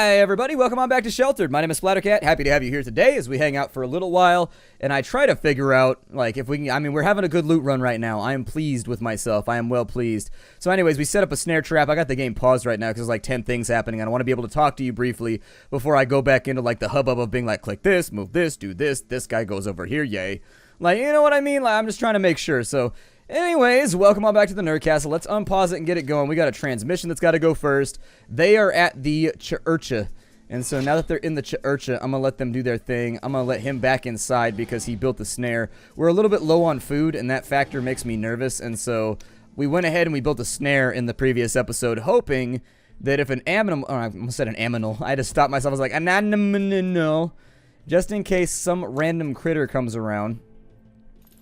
Hi everybody, welcome on back to Sheltered. My name is Splattercat. Happy to have you here today as we hang out for a little while and I try to figure out like if we can, we're having a good loot run right now. I am pleased with myself. I am well pleased. So anyways, we set up a snare trap. I got the game paused right now because there's like 10 things happening and I want to be able to talk to you briefly before I go back into like the hubbub of being like click this, move this, do this guy goes over here, yay. Like, you know what I mean? Like, I'm just trying to make sure. So anyways, welcome on back to the Nerd Castle. Let's unpause it and get it going. We got a transmission that's got to go first. They are at the Churcha. And so now that they're in the Churcha, I'm going to let them do their thing. I'm going to let him back inside because he built the snare. We're a little bit low on food, and that factor makes me nervous. And so we went ahead and we built a snare in the previous episode, hoping that if an Aminal, I almost said an Aminal. I had to stop myself. I was like, an Aminal. Just in case some random critter comes around,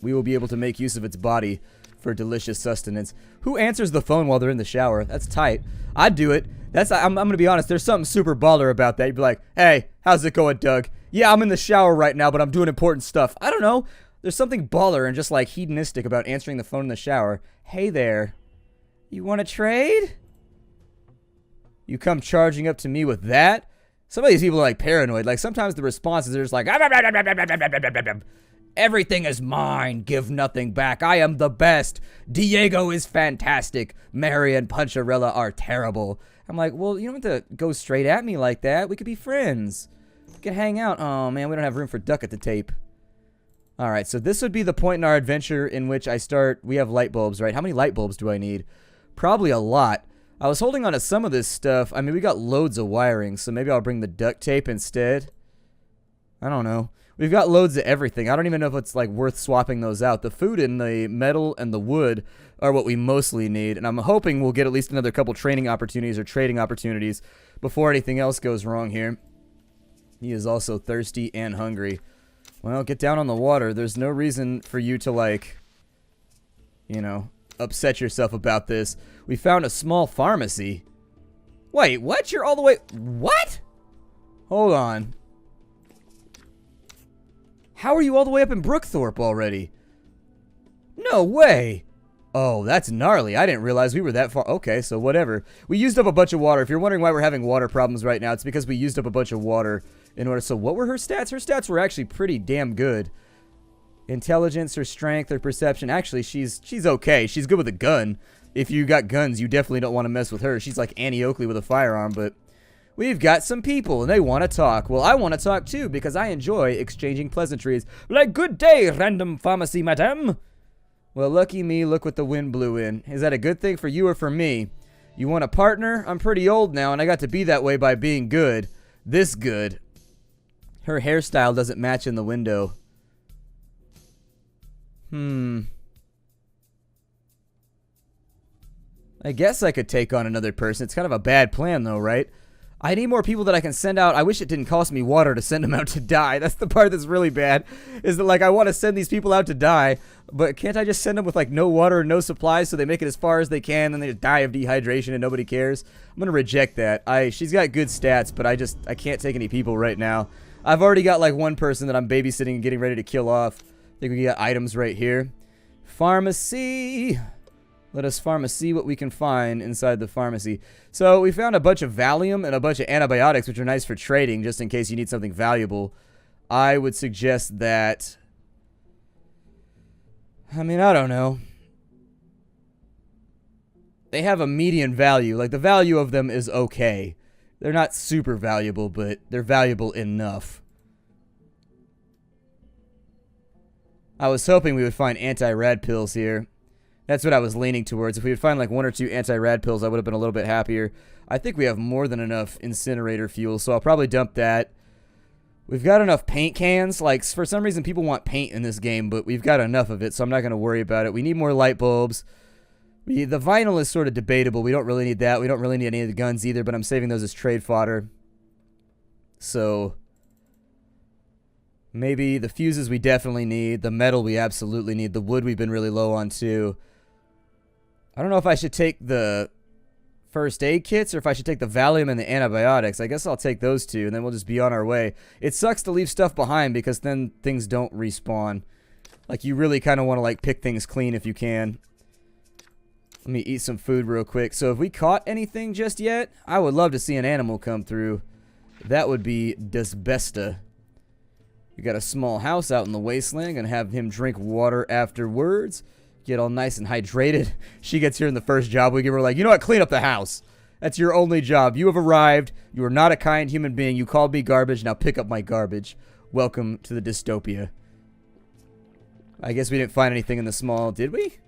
we will be able to make use of its body for delicious sustenance. Who answers the phone while they're in the shower? That's tight. I'd do it. I'm going to be honest. There's something super baller about that. You'd be like, hey, how's it going, Doug? Yeah, I'm in the shower right now, but I'm doing important stuff. I don't know. There's something baller and just like hedonistic about answering the phone in the shower. Hey there. You want to trade? You come charging up to me with that? Some of these people are like paranoid. Like sometimes the responses are just like, everything is mine. Give nothing back. I am the best. Diego is fantastic. Mary and Puncharella are terrible. I'm like, well, you don't have to go straight at me like that. We could be friends. We could hang out. Oh, man, we don't have room for duck at the tape. All right, so this would be the point in our adventure in which I start. We have light bulbs, right? How many light bulbs do I need? Probably a lot. I was holding on to some of this stuff. I mean, we got loads of wiring, so maybe I'll bring the duct tape instead. I don't know. We've got loads of everything. I don't even know if it's like worth swapping those out. The food and the metal and the wood are what we mostly need. And I'm hoping we'll get at least another couple training opportunities or trading opportunities before anything else goes wrong here. He is also thirsty and hungry. Well, get down on the water. There's no reason for you to like, you know, upset yourself about this. We found a small pharmacy. Wait, what? You're all the way... What? Hold on. How are you all the way up in Brookthorpe already? No way. Oh, that's gnarly. I didn't realize we were that far. Okay, so whatever. We used up a bunch of water. If you're wondering why we're having water problems right now, it's because we used up a bunch of water in order. So what were her stats? Her stats were actually pretty damn good. Intelligence, her strength, her perception. Actually, she's okay. She's good with a gun. If you got guns, you definitely don't want to mess with her. She's like Annie Oakley with a firearm, but... We've got some people, and they want to talk. Well, I want to talk, too, because I enjoy exchanging pleasantries. Like, good day, random pharmacy, madame. Well, lucky me, look what the wind blew in. Is that a good thing for you or for me? You want a partner? I'm pretty old now, and I got to be that way by being good. This good. Her hairstyle doesn't match in the window. I guess I could take on another person. It's kind of a bad plan, though, right? I need more people that I can send out. I wish it didn't cost me water to send them out to die. That's the part that's really bad. Is that, like, I want to send these people out to die, but can't I just send them with, like, no water and no supplies so they make it as far as they can and they just die of dehydration and nobody cares? I'm going to reject that. She's got good stats, but I can't take any people right now. I've already got, like, one person that I'm babysitting and getting ready to kill off. I think we got items right here. Pharmacy. Let us pharmacy what we can find inside the pharmacy. So we found a bunch of Valium and a bunch of antibiotics, which are nice for trading, just in case you need something valuable. I would suggest that... I mean, I don't know. They have a median value. Like, the value of them is okay. They're not super valuable, but they're valuable enough. I was hoping we would find anti-rad pills here. That's what I was leaning towards. If we would find like 1 or 2 anti-rad pills, I would have been a little bit happier. I think we have more than enough incinerator fuel, so I'll probably dump that. We've got enough paint cans. Like, for some reason, people want paint in this game, but we've got enough of it, so I'm not going to worry about it. We need more light bulbs. The vinyl is sort of debatable. We don't really need that. We don't really need any of the guns either, but I'm saving those as trade fodder. So... maybe the fuses we definitely need. The metal we absolutely need. The wood we've been really low on, too. I don't know if I should take the first aid kits or if I should take the Valium and the antibiotics. I guess I'll take those two, and then we'll just be on our way. It sucks to leave stuff behind because then things don't respawn. Like, you really kind of want to, like, pick things clean if you can. Let me eat some food real quick. So, have we caught anything just yet? I would love to see an animal come through. that would be Desbesta. We got a small house out in the wasteland. Gonna have him drink water afterwards. Get all nice and hydrated. She gets here in the first job we give her, like, you know what? Clean up the house. That's your only job. You have arrived. You are not a kind human being. You called me garbage. Now pick up my garbage. Welcome to the dystopia. I guess we didn't find anything in the small, did we?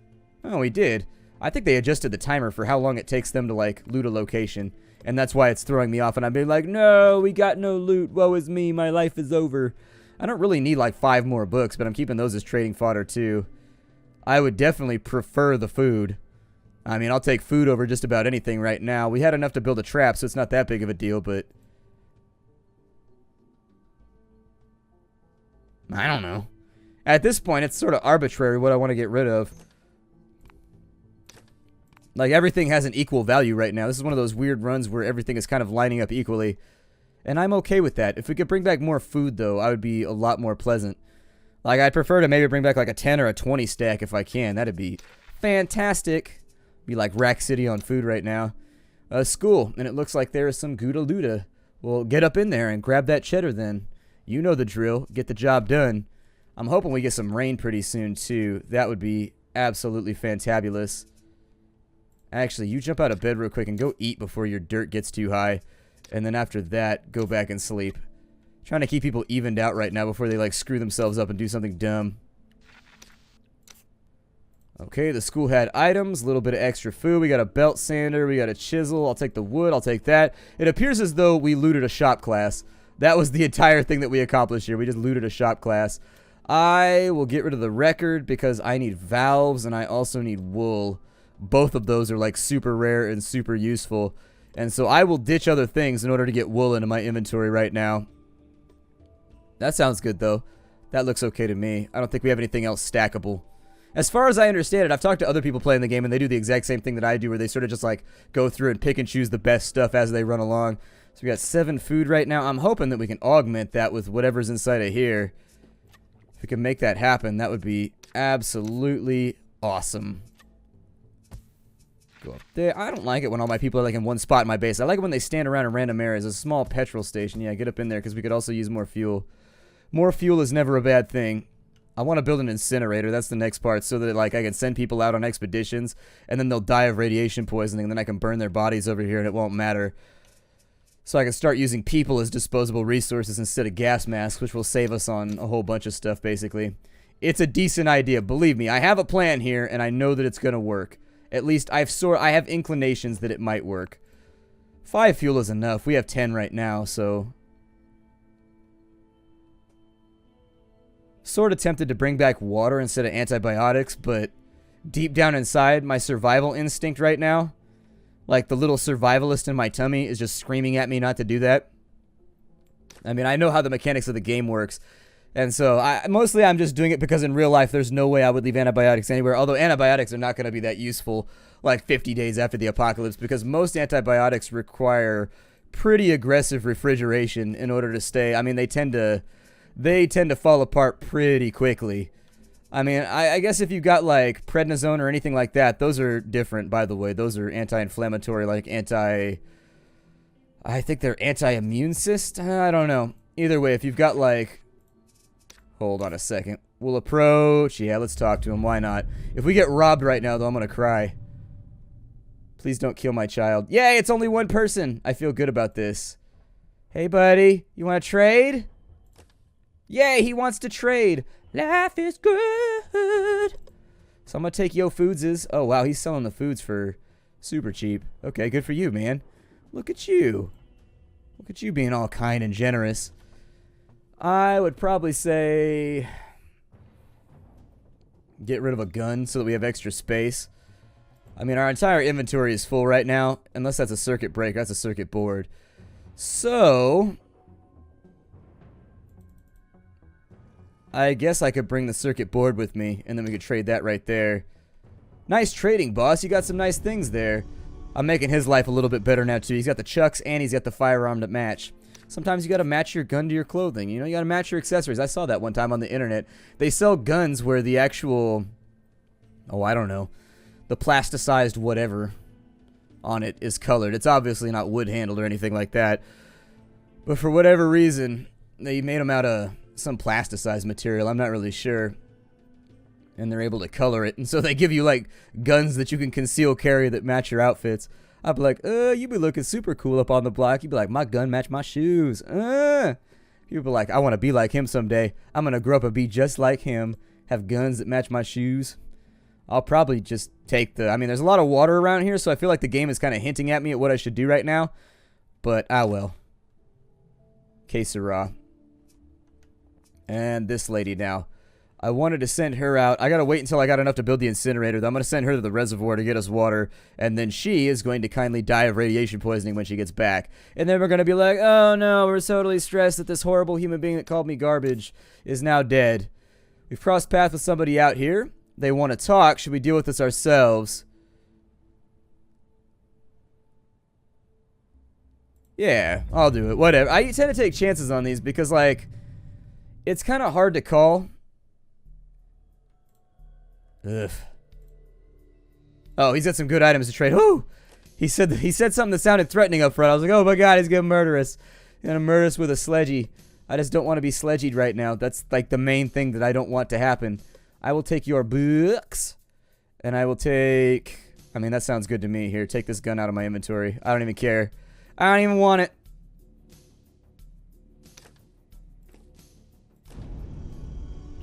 Oh, we did. I think they adjusted the timer for how long it takes them to, like, loot a location. And that's why it's throwing me off. And I'm being like, no, we got no loot. Woe is me. My life is over. I don't really need, like, 5 more books, but I'm keeping those as trading fodder, too. I would definitely prefer the food. I mean, I'll take food over just about anything right now. We had enough to build a trap, so it's not that big of a deal, but... I don't know. At this point, it's sort of arbitrary what I want to get rid of. Like, everything has an equal value right now. This is one of those weird runs where everything is kind of lining up equally. And I'm okay with that. If we could bring back more food, though, I would be a lot more pleasant. Like, I'd prefer to maybe bring back, like, a 10 or a 20 stack if I can. That'd be fantastic. Be like Rack City on food right now. School. And it looks like there is some Gouda Luda. Well, get up in there and grab that cheddar, then. You know the drill. Get the job done. I'm hoping we get some rain pretty soon, too. That would be absolutely fantabulous. Actually, you jump out of bed real quick and go eat before your dirt gets too high. And then after that, go back and sleep. Trying to keep people evened out right now before they, like, screw themselves up and do something dumb. Okay, the school had items, a little bit of extra food. We got a belt sander, we got a chisel. I'll take the wood, I'll take that. It appears as though we looted a shop class. That was the entire thing that we accomplished here. We just looted a shop class. I will get rid of the record because I need valves and I also need wool. Both of those are, like, super rare and super useful. And so I will ditch other things in order to get wool into my inventory right now. That sounds good, though. That looks okay to me. I don't think we have anything else stackable. As far as I understand it, I've talked to other people playing the game, and they do the exact same thing that I do, where they sort of just, like, go through and pick and choose the best stuff as they run along. So we got 7 food right now. I'm hoping that we can augment that with whatever's inside of here. If we can make that happen, that would be absolutely awesome. Go up there. I don't like it when all my people are, like, in one spot in my base. I like it when they stand around in random areas. A small petrol station. Yeah, get up in there, because we could also use more fuel. More fuel is never a bad thing. I want to build an incinerator. That's the next part, so that, like, I can send people out on expeditions, and then they'll die of radiation poisoning, and then I can burn their bodies over here, and it won't matter. So I can start using people as disposable resources instead of gas masks, which will save us on a whole bunch of stuff, basically. It's a decent idea. Believe me, I have a plan here, and I know that it's going to work. At least I have inclinations that it might work. 5 fuel is enough. We have 10 right now, so... Sort of tempted to bring back water instead of antibiotics, but deep down inside, my survival instinct right now, like the little survivalist in my tummy, is just screaming at me not to do that. I mean, I know how the mechanics of the game works, and so mostly I'm just doing it because in real life there's no way I would leave antibiotics anywhere, although antibiotics are not going to be that useful like 50 days after the apocalypse, because most antibiotics require pretty aggressive refrigeration in order to stay. I mean, they tend to fall apart pretty quickly. I mean, I guess if you got, like, prednisone or anything like that, those are different, by the way. Those are anti-inflammatory, like I think they're anti-immune cyst? I don't know. Either way, if you've got, like... Hold on a second. We'll approach. Yeah, let's talk to him. Why not? If we get robbed right now, though, I'm gonna cry. Please don't kill my child. Yay, it's only one person. I feel good about this. Hey, buddy. You want to trade? Yay, he wants to trade. Life is good. So I'm going to take Yo Foods'. Oh, wow, he's selling the foods for super cheap. Okay, good for you, man. Look at you. Look at you being all kind and generous. I would probably say... get rid of a gun so that we have extra space. I mean, our entire inventory is full right now. Unless that's a circuit breaker. That's a circuit board. So... I guess I could bring the circuit board with me, and then we could trade that right there. Nice trading, boss. You got some nice things there. I'm making his life a little bit better now, too. He's got the chucks, and he's got the firearm to match. Sometimes you got to match your gun to your clothing. You know, you got to match your accessories. I saw that one time on the internet. They sell guns where the actual... oh, I don't know. The plasticized whatever on it is colored. It's obviously not wood-handled or anything like that. But for whatever reason, they made them out of some plasticized material. I'm not really sure. And they're able to color it. And so they give you, like, guns that you can conceal carry that match your outfits. I'd be like, you be looking super cool up on the block. You'd be like, my gun match my shoes. People be like, I want to be like him someday. I'm going to grow up and be just like him. Have guns that match my shoes. I'll probably just take the... I mean, there's a lot of water around here, so I feel like the game is kind of hinting at me at what I should do right now. But, well. Que sera. And this lady now. I wanted to send her out. I gotta wait until I got enough to build the incinerator. I'm gonna send her to the reservoir to get us water, and then she is going to kindly die of radiation poisoning when she gets back. And then we're gonna be like, oh no, we're totally stressed that this horrible human being that called me garbage is now dead. We've crossed paths with somebody out here. They want to talk. Should we deal with this ourselves? Yeah, I'll do it. Whatever. I tend to take chances on these because, like, it's kind of hard to call. Ugh. Oh, he's got some good items to trade. Whoo! He said something that sounded threatening up front. I was like, oh my god, he's gonna murder us. He's gonna murder us with a sledgy. I just don't want to be sledgied right now. That's like the main thing that I don't want to happen. I will take your books. And I will take... I mean, that sounds good to me. Here, take this gun out of my inventory. I don't even care. I don't even want it.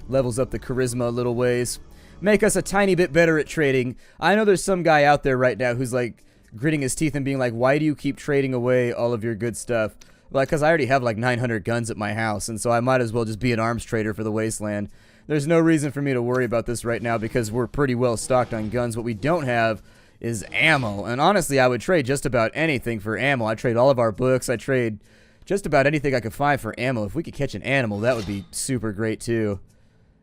Levels up the charisma a little ways. Make us a tiny bit better at trading. I know there's some guy out there right now who's like gritting his teeth and being like, why do you keep trading away all of your good stuff? Like, because I already have like 900 guns at my house, and so I might as well just be an arms trader for the Wasteland. There's no reason for me to worry about this right now because we're pretty well stocked on guns. What we don't have is ammo, and honestly, I would trade just about anything for ammo. I trade all of our books. I trade just about anything I could find for ammo. If we could catch an animal, that would be super great too.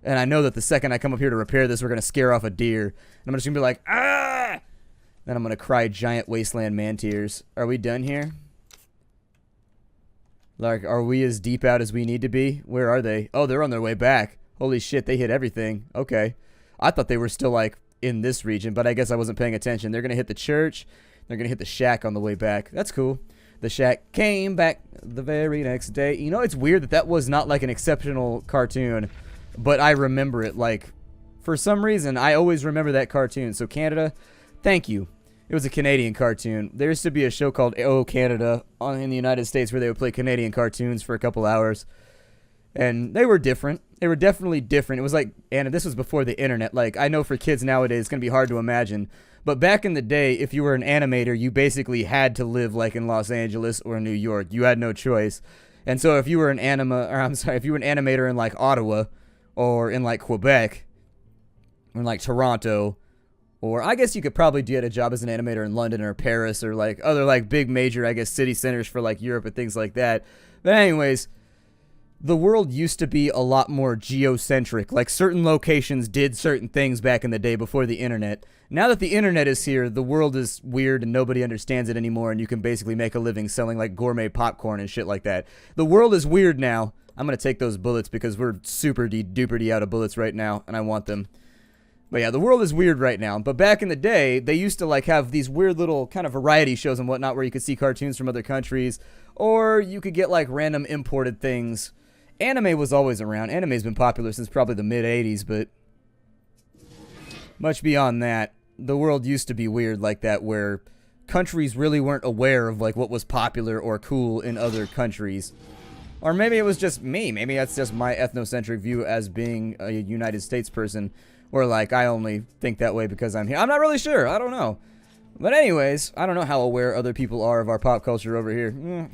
And I know that the second I come up here to repair this, we're going to scare off a deer. And I'm just going to be like, ah! Then I'm going to cry giant wasteland man tears. Are we done here? Like, are we as deep out as we need to be? Where are they? Oh, they're on their way back. Holy shit, they hit everything. Okay. I thought they were still, like, in this region, but I guess I wasn't paying attention. They're going to hit the church. They're going to hit the shack on the way back. That's cool. The shack came back the very next day. You know, it's weird that that was not, like, an exceptional cartoon. But I remember it, like, for some reason, I always remember that cartoon. So, Canada, thank you. It was a Canadian cartoon. There used to be a show called Oh, Canada in the United States where they would play Canadian cartoons for a couple hours. And they were different. They were definitely different. It was like, and this was before the internet. Like, I know for kids nowadays, it's going to be hard to imagine. But back in the day, if you were an animator, you basically had to live, like, in Los Angeles or New York. You had no choice. And so if you were an if you were an animator in, like, Ottawa, or in, like, Quebec, or in, like, Toronto, or I guess you could probably get a job as an animator in London or Paris or, like, other, like, big major, I guess, city centers for, like, Europe and things like that. But anyways, the world used to be a lot more geocentric. Like, certain locations did certain things back in the day before the internet. Now that the internet is here, the world is weird and nobody understands it anymore, and you can basically make a living selling, like, gourmet popcorn and shit like that. The world is weird now. I'm going to take those bullets because we're super duper out of bullets right now, and I want them. But yeah, the world is weird right now. But back in the day, they used to like have these weird little kind of variety shows and whatnot where you could see cartoons from other countries, or you could get like random imported things. Anime was always around. Anime's been popular since probably the mid-'80s, but much beyond that, the world used to be weird like that where countries really weren't aware of like what was popular or cool in other countries. Or maybe it was just me. Maybe that's just my ethnocentric view as being a United States person. Or, like, I only think that way because I'm here. I'm not really sure. I don't know. But anyways, I don't know how aware other people are of our pop culture over here.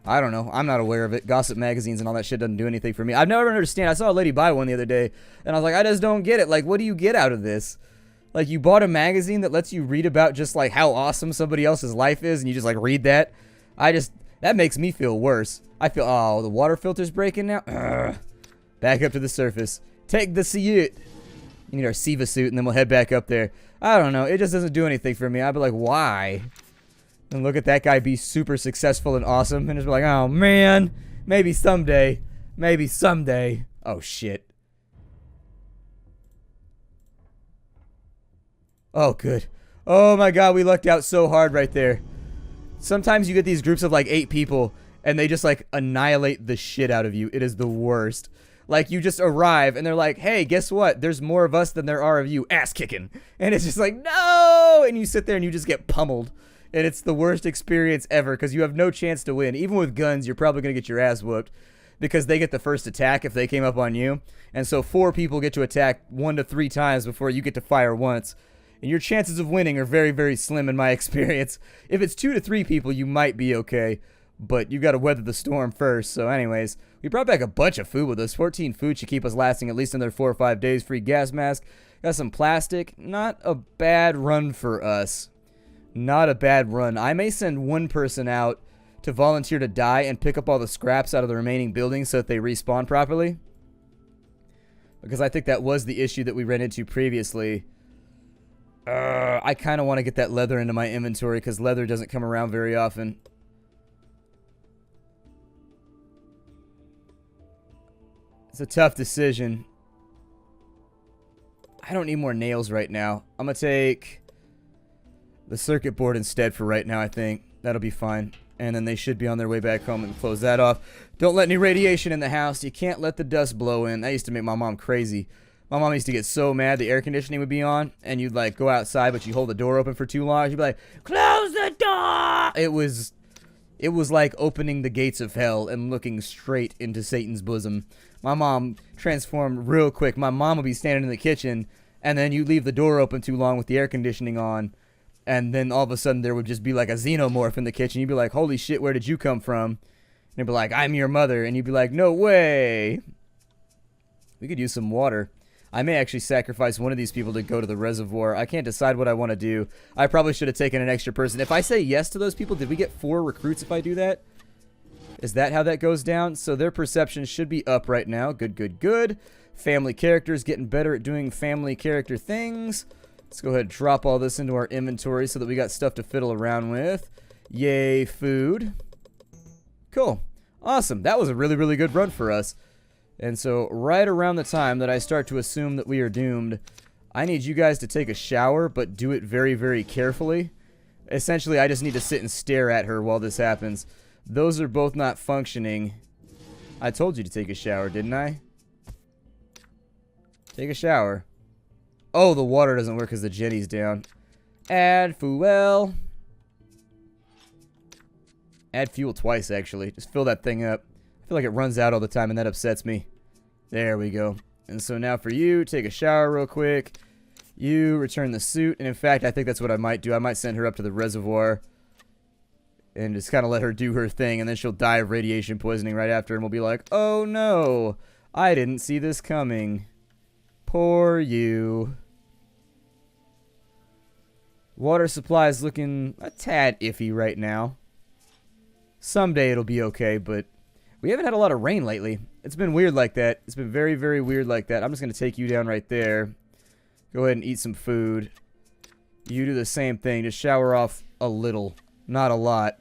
I don't know. I'm not aware of it. Gossip magazines and all that shit doesn't do anything for me. I've never understand. I saw a lady buy one the other day. And I was like, I just don't get it. Like, what do you get out of this? Like, you bought a magazine that lets you read about just, like, how awesome somebody else's life is. And you just, like, read that. That makes me feel worse. I feel, oh, the water filter's breaking now. Ugh. Back up to the surface. Take the suit. You need our Siva suit, and then we'll head back up there. I don't know. It just doesn't do anything for me. I'd be like, why? And look at that guy be super successful and awesome, and just be like, oh, man. Maybe someday. Maybe someday. Oh, shit. Oh, good. Oh, my God. We lucked out so hard right there. Sometimes you get these groups of, like, 8 people, and they just like annihilate the shit out of you. It is the worst. Like, you just arrive and they're like, hey, guess what? There's more of us than there are of you. Ass kicking. And it's just like, no! And you sit there and you just get pummeled. And it's the worst experience ever because you have no chance to win. Even with guns, you're probably going to get your ass whooped because they get the first attack if they came up on you. And so 4 people get to attack 1 to 3 times before you get to fire once. And your chances of winning are very, very slim in my experience. If it's 2 to 3 people, you might be okay. But you got to weather the storm first. So anyways, we brought back a bunch of food with us. 14 food should keep us lasting at least another 4 or 5 days. Free gas mask. Got some plastic. Not a bad run for us. Not a bad run. I may send one person out to volunteer to die and pick up all the scraps out of the remaining buildings so that they respawn properly. Because I think that was the issue that we ran into previously. I kind of want to get that leather into my inventory because leather doesn't come around very often. It's a tough decision. I don't need more nails right now. I'm going to take the circuit board instead for right now, I think. That'll be fine. And then they should be on their way back home and close that off. Don't let any radiation in the house. You can't let the dust blow in. That used to make my mom crazy. My mom used to get so mad the air conditioning would be on, and you'd like go outside, but you hold the door open for too long. She'd be like, close the door! It was like opening the gates of hell and looking straight into Satan's bosom. My mom transformed real quick. My mom would be standing in the kitchen, and then you leave the door open too long with the air conditioning on, and then all of a sudden there would just be like a xenomorph in the kitchen. You'd be like, holy shit, where did you come from? And they'd be like, I'm your mother. And you'd be like, no way. We could use some water. I may actually sacrifice one of these people to go to the reservoir. I can't decide what I want to do. I probably should have taken an extra person. If I say yes to those people, did we get 4 recruits if I do that? Is that how that goes down? So their perception should be up right now. Good, good, good. Family characters getting better at doing family character things. Let's go ahead and drop all this into our inventory so that we got stuff to fiddle around with. Yay, food. Cool. Awesome. That was a really, really good run for us. And so right around the time that I start to assume that we are doomed, I need you guys to take a shower, but do it very, very carefully. Essentially, I just need to sit and stare at her while this happens. Those are both not functioning. I told you to take a shower, didn't I? Take a shower. Oh, the water doesn't work because the Jenny's down. Add fuel. Add fuel twice, actually. Just fill that thing up. I feel like it runs out all the time, and that upsets me. There we go. And so now for you, take a shower real quick. You return the suit. And in fact, I think that's what I might do. I might send her up to the reservoir and just kind of let her do her thing. And then she'll die of radiation poisoning right after. And we'll be like, oh no, I didn't see this coming. Poor you. Water supply is looking a tad iffy right now. Someday it'll be okay, but we haven't had a lot of rain lately. It's been weird like that. It's been very, very weird like that. I'm just going to take you down right there. Go ahead and eat some food. You do the same thing. Just shower off a little. Not a lot.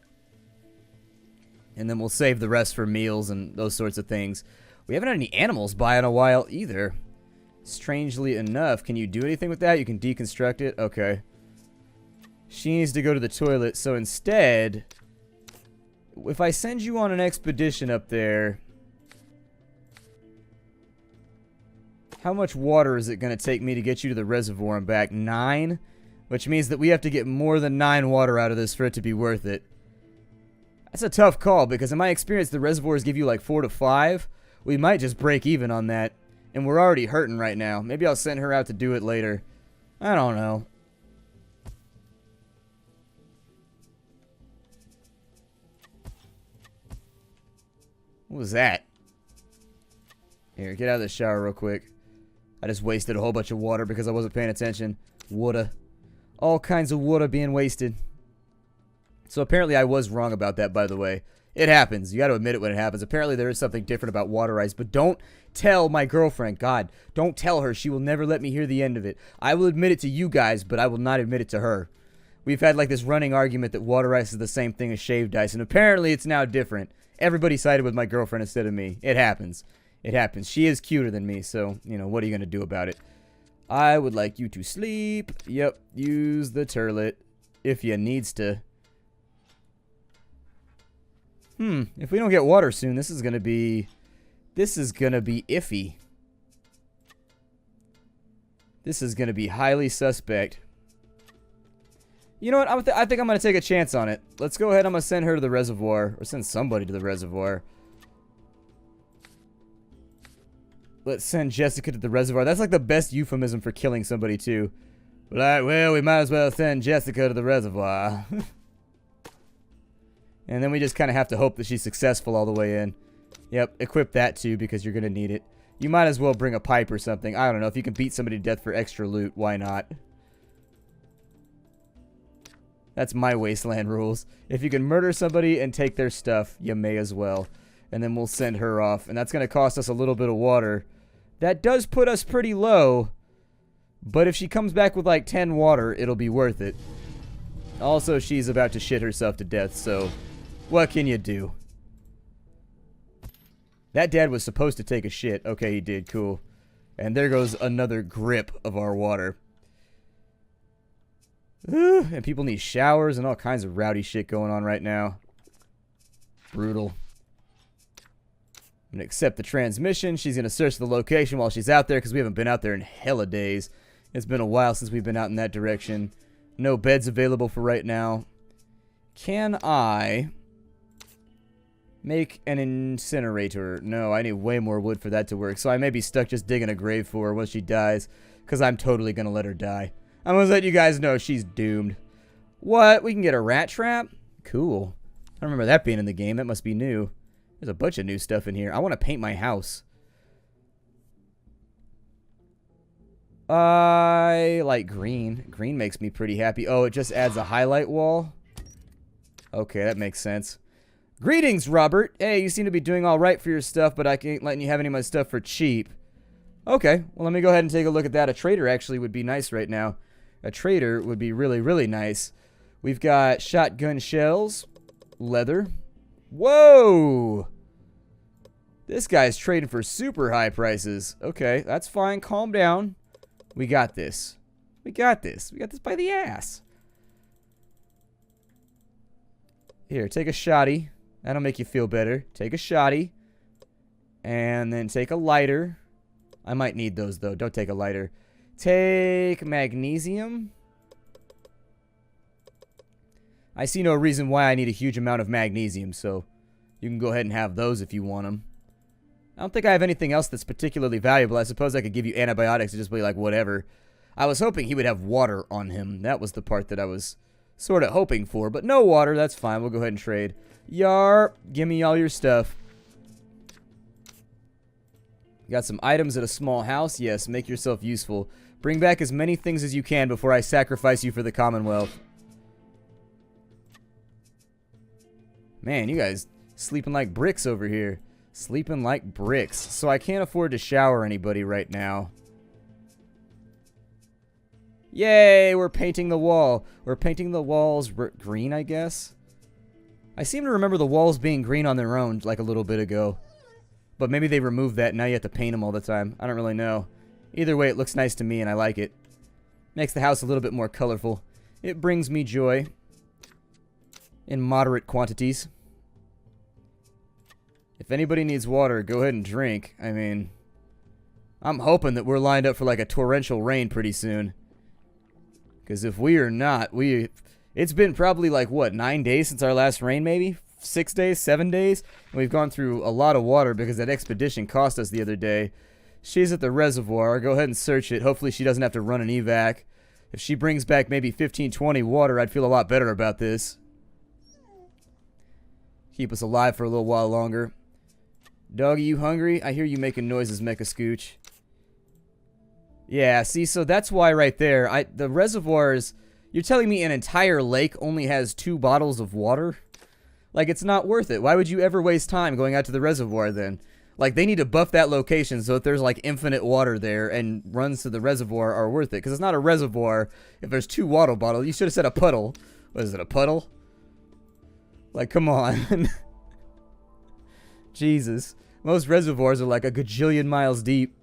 And then we'll save the rest for meals and those sorts of things. We haven't had any animals by in a while either. Strangely enough. Can you do anything with that? You can deconstruct it? Okay. She needs to go to the toilet. So instead, if I send you on an expedition up there, how much water is it going to take me to get you to the reservoir and back? 9? Which means that we have to get more than 9 water out of this for it to be worth it. That's a tough call because in my experience, the reservoirs give you like 4 to 5. We might just break even on that. And we're already hurting right now. Maybe I'll send her out to do it later. I don't know. What was that? Here, get out of the shower real quick. I just wasted a whole bunch of water because I wasn't paying attention. Water. All kinds of water being wasted. So apparently I was wrong about that, by the way. It happens. You got to admit it when it happens. Apparently there is something different about water ice. But don't tell my girlfriend. God, don't tell her. She will never let me hear the end of it. I will admit it to you guys, but I will not admit it to her. We've had like this running argument that water ice is the same thing as shaved ice. And apparently it's now different. Everybody sided with my girlfriend instead of me. It happens. It happens. She is cuter than me, so, you know, what are you going to do about it? I would like you to sleep. Yep, use the turlet if you needs to. If we don't get water soon, this is gonna be iffy. This is gonna be highly suspect. You know what? I think I'm gonna take a chance on it. Let's go ahead. I'm gonna send her to the reservoir, or send somebody to the reservoir. Let's send Jessica to the reservoir. That's like the best euphemism for killing somebody too. Like, well, we might as well send Jessica to the reservoir. And then we just kind of have to hope that she's successful all the way in. Yep, equip that too because you're going to need it. You might as well bring a pipe or something. I don't know. If you can beat somebody to death for extra loot, why not? That's my Wasteland rules. If you can murder somebody and take their stuff, you may as well. And then we'll send her off. And that's going to cost us a little bit of water. That does put us pretty low. But if she comes back with like 10 water, it'll be worth it. Also, she's about to shit herself to death, so what can you do? That dad was supposed to take a shit. Okay, he did. Cool. And there goes another grip of our water. And people need showers and all kinds of rowdy shit going on right now. Brutal. I'm going to accept the transmission. She's going to search the location while she's out there because we haven't been out there in hella days. It's been a while since we've been out in that direction. No beds available for right now. Can I make an incinerator? No, I need way more wood for that to work. So I may be stuck just digging a grave for her when she dies. Because I'm totally going to let her die. I'm going to let you guys know she's doomed. What? We can get a rat trap? Cool. I don't remember that being in the game. That must be new. There's a bunch of new stuff in here. I want to paint my house. I like green. Green makes me pretty happy. Oh, it just adds a highlight wall? Okay, that makes sense. Greetings, Robert. Hey, you seem to be doing all right for your stuff, but I ain't letting you have any of my stuff for cheap. Okay, well, let me go ahead and take a look at that. A trader actually would be nice right now. A trader would be really, really nice. We've got shotgun shells, leather. Whoa! This guy's trading for super high prices. Okay, that's fine. Calm down. We got this. We got this. We got this by the ass. Here, take a shotty. That'll make you feel better. Take a shotty. And then take a lighter. I might need those, though. Don't take a lighter. Take magnesium. I see no reason why I need a huge amount of magnesium, so you can go ahead and have those if you want them. I don't think I have anything else that's particularly valuable. I suppose I could give you antibiotics and just be like, whatever. I was hoping he would have water on him. That was the part that I was sort of hoping for. But no water, that's fine. We'll go ahead and trade. Yar, give me all your stuff. Got some items at a small house? Yes, make yourself useful. Bring back as many things as you can before I sacrifice you for the Commonwealth. Man, you guys sleeping like bricks over here. Sleeping like bricks. So I can't afford to shower anybody right now. Yay, we're painting the wall. We're painting the walls green, I guess. I seem to remember the walls being green on their own like a little bit ago. But maybe they removed that and now you have to paint them all the time. I don't really know. Either way, it looks nice to me and I like it. Makes the house a little bit more colorful. It brings me joy. In moderate quantities. If anybody needs water, go ahead and drink. I mean, I'm hoping that we're lined up for like a torrential rain pretty soon. Because if we are not, it's been probably like, what, 9 days since our last rain maybe? 6 days, 7 days? And we've gone through a lot of water because that expedition cost us the other day. She's at the reservoir. Go ahead and search it. Hopefully she doesn't have to run an evac. If she brings back maybe 15, 20 water, I'd feel a lot better about this. Keep us alive for a little while longer. Doggy, you hungry? I hear you making noises, Mecha Scooch. Yeah, see, so that's why right there, the reservoirs, you're telling me an entire lake only has 2 bottles of water? Like, it's not worth it. Why would you ever waste time going out to the reservoir then? Like, they need to buff that location so that there's, like, infinite water there and runs to the reservoir are worth it. Because it's not a reservoir if there's 2 water bottles. You should have said a puddle. What is it, a puddle? Like, come on. Jesus. Most reservoirs are like a gajillion miles deep.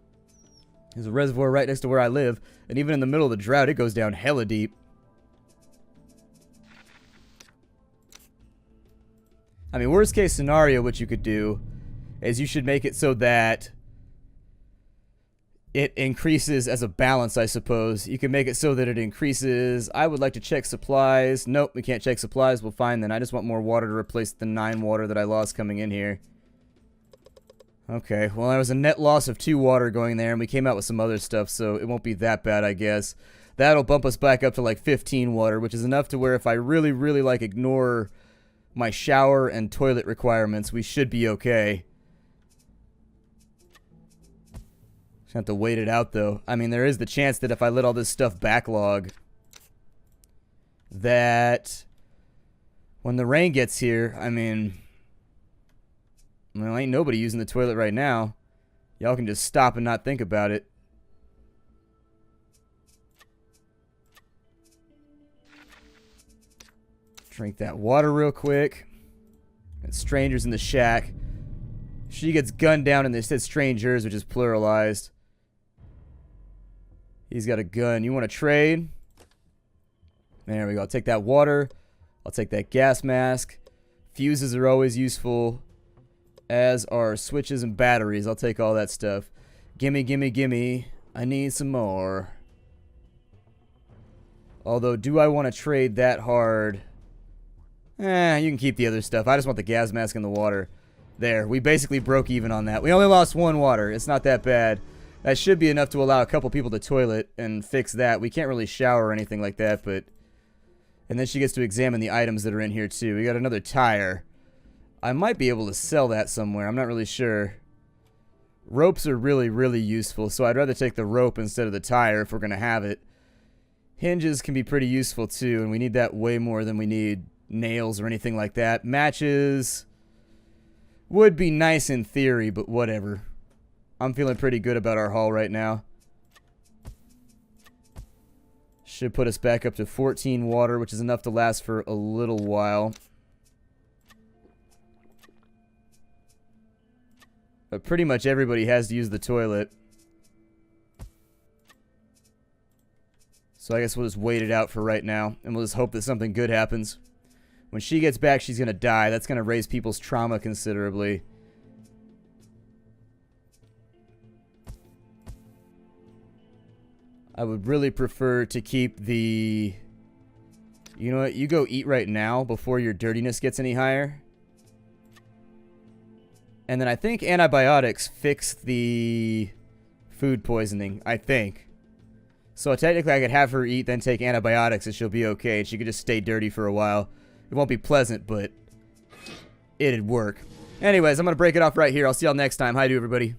There's a reservoir right next to where I live. And even in the middle of the drought, it goes down hella deep. I mean, worst case scenario, what you could do is you should make it so that it increases as a balance, I suppose. You can make it so that it increases. I would like to check supplies. Nope, we can't check supplies. Well, fine then. I just want more water to replace the 9 water that I lost coming in here. Okay, well, there was a net loss of 2 water going there, and we came out with some other stuff, so it won't be that bad, I guess. That'll bump us back up to like 15 water, which is enough to where if I really, really like ignore my shower and toilet requirements, we should be okay. Just have to wait it out, though. I mean, there is the chance that if I let all this stuff backlog, that when the rain gets here, I mean, well, ain't nobody using the toilet right now. Y'all can just stop and not think about it. Drink that water real quick. And strangers in the shack. She gets gunned down and they said strangers, which is pluralized. He's got a gun. You want to trade? There we go. I'll take that water. I'll take that gas mask. Fuses are always useful, as are switches and batteries. I'll take all that stuff. Gimme, gimme, gimme. I need some more. Although, do I want to trade that hard? You can keep the other stuff. I just want the gas mask and the water. There. We basically broke even on that. We only lost 1 water. It's not that bad. That should be enough to allow a couple people to toilet and fix that. We can't really shower or anything like that, but... And then she gets to examine the items that are in here, too. We got another tire. I might be able to sell that somewhere. I'm not really sure. Ropes are really, really useful, so I'd rather take the rope instead of the tire if we're going to have it. Hinges can be pretty useful, too, and we need that way more than we need nails or anything like that. Matches would be nice in theory, but whatever. I'm feeling pretty good about our haul right now. Should put us back up to 14 water, which is enough to last for a little while. But pretty much everybody has to use the toilet. So I guess we'll just wait it out for right now. And we'll just hope that something good happens. When she gets back, she's going to die. That's going to raise people's trauma considerably. I would really prefer to keep the... You know what? You go eat right now before your dirtiness gets any higher. And then I think antibiotics fix the food poisoning. I think. So technically I could have her eat, then take antibiotics, and she'll be okay. And she could just stay dirty for a while. It won't be pleasant, but it'd work. Anyways, I'm going to break it off right here. I'll see y'all next time. Hi to everybody.